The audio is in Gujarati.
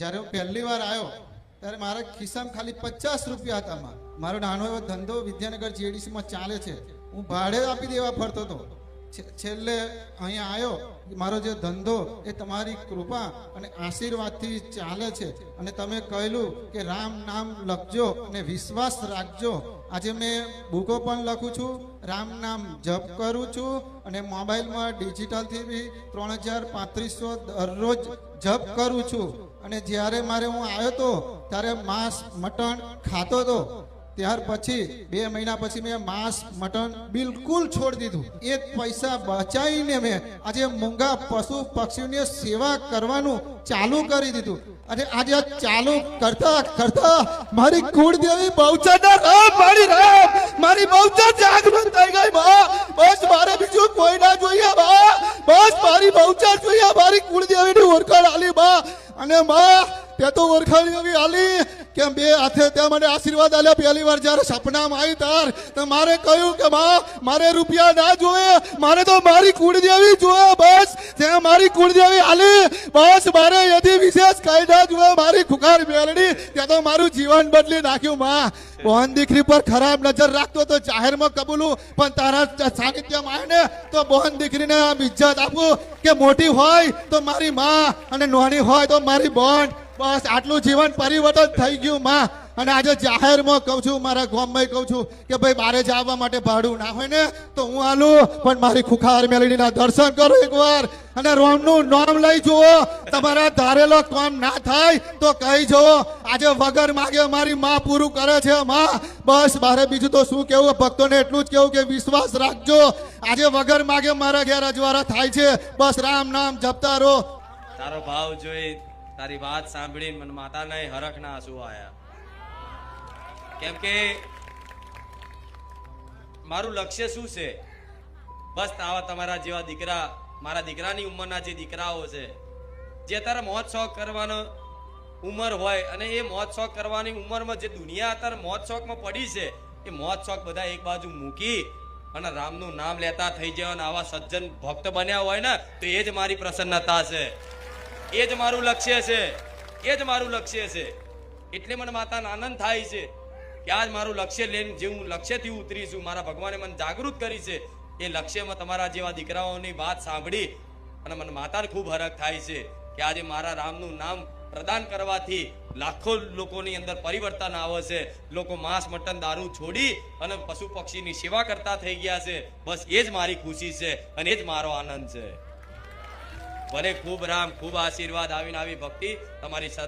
જ્યારે હું પહેલી વાર આવ્યો ત્યારે મારા ખિસ્સામાં ખાલી 50 રૂપિયા હતા. મારો નાનો એવો ધંધો વિદ્યાનગર જીએડીસીમાં ચાલે છે. હું ભાડે આપી દેવા ફરતો હતો. છેલ્લે અહીંયા આવ્યો. મારો જે ધંધો એ તમારી કૃપા અને આશીર્વાદથી ચાલે છે. અને તમે કહેલું કે રામ નામ લખજો અને વિશ્વાસ રાખજો. આજે મેં બુકો પણ લખું છું, રામ નામ જપ કરું છું અને મોબાઈલમાં ડિજિટલથી બી 3500 દરરોજ જપ કરું છું. અને જ્યારે હું આવ્યો તો ત્યારે માંસ મટન ખાતો હતો. ત્યાર પછી 2 મહિના પછી મેં માંસ મટન બિલકુલ છોડી દીધું. એ પૈસા બચાવીને મેં આજે મૂંગા પશુ પક્ષીઓની સેવા કરવાનું ચાલુ કરી દીધું. અને આજે ચાલુ કરતા કરતા મારી કુળદેવી બહુચરના રામ મારી બહુચર જાગૃત થઈ ગઈ. બસ મારે બીજું કોઈ ના જોઈએ. બસ મારી બહુચર જોઈએ. મારી કુળદેવીની ઓળખાણ આલી અને તે તો ઓળખાણ એવી આલી કે 2 હાથે ત્યાં મને આશીર્વાદ આલ્યા. પહેલી વાર જ્યારે સપનામાં આવી તાર તો મારે કહ્યું કે મારે રૂપિયા ના જોવે, મારે તો મારી કુળદેવી જોવે. બસ ત્યાં મારી કુળદેવી આલી. બસ મારે એથી વિશેષ કઈ ના જોવે. મારી ખુખાર મેલડી ત્યાં તો મારું જીવન બદલી નાખ્યું. બોન દીકરી પર ખરાબ નજર રાખતો તો જાહેરમાં કબૂલું, પણ તારા સાનિધ્યમાં આવે ને તો બોન દીકરીને આમ ઇજ્જત આપું કે મોટી હોય તો મારી અને નાની હોય તો મારી બોન. બસ આટલું જીવન પરિવર્તન થઈ ગયું. અને આજે જાહેરમાં કહું છું, મારા ગામમાં કહું છું કે ભાઈ બારે જવા માટે ભાડું ના હોય ને તો હું આલું, પણ મારી ખુખાર મેલડીના દર્શન કરો એકવાર અને રોમનું નામ લઈ જુઓ. તમારા ધારેલો કામ ના થાય તો કહી જુઓ. આજે વગર માગે મારી પૂરું કરે છે. બસ મારે બીજું તો શું કેવું, ભક્તોને એટલું જ કેવું કે વિશ્વાસ રાખજો. આજે વગર માગે મારા ઘેર અજવાળા થાય છે. બસ રામ નામ જપતા રહો. તારો ભાવ જોઈ, તારી વાત સાંભળીને મને માતાને હરખના આંસુ આયા. કેમ કે મારું લક્ષ્ય શું છે? બસ આવા તમારા જેવા દીકરા, મારા દીકરાની ઉંમરના જે દીકરાઓ છે, જે તારા મોજ શોખ કરવાનો ઉંમર હોય અને એ મોજ શોખ કરવાની ઉંમરમાં જે દુનિયા અત્યારે મોજ શોખમાં પડી છે, એ મોજ શોખ બધા એક બાજુ મૂકી અને રામનું નામ લેતા થઈ જાય અને આવા સજ્જન ભક્ત બન્યા હોય ને તો એ જ મારી પ્રસન્નતા છે. એ જ મારું લક્ષ્ય છે. એ જ મારું લક્ષ્ય છે. એટલે મને માતાને આનંદ થાય છે કે આજ મારું લક્ષ્ય લઈને જે હું લક્ષ્યથી ઉતરી છું, મારા ભગવાને મને જાગૃત કરી છે. એ લક્ષ્યમાં તમારા જેવા દીકરાઓની વાત સાંભળી અને મને માતાને ખૂબ હરખ થાય છે કે આજે મારા રામનું નામ પ્રદાન કરવાથી લાખો લોકોની અંદર પરિવર્તન આવે છે. લોકો માંસ મટન દારૂ છોડી અને પશુ પક્ષીની સેવા કરતા થઈ ગયા છે. બસ એ જ મારી ખુશી છે અને એ જ મારો આનંદ છે. ભલે ખૂબ રામ ખૂબ આશીર્વાદ આવીને આવી ભક્તિ તમારી સાથે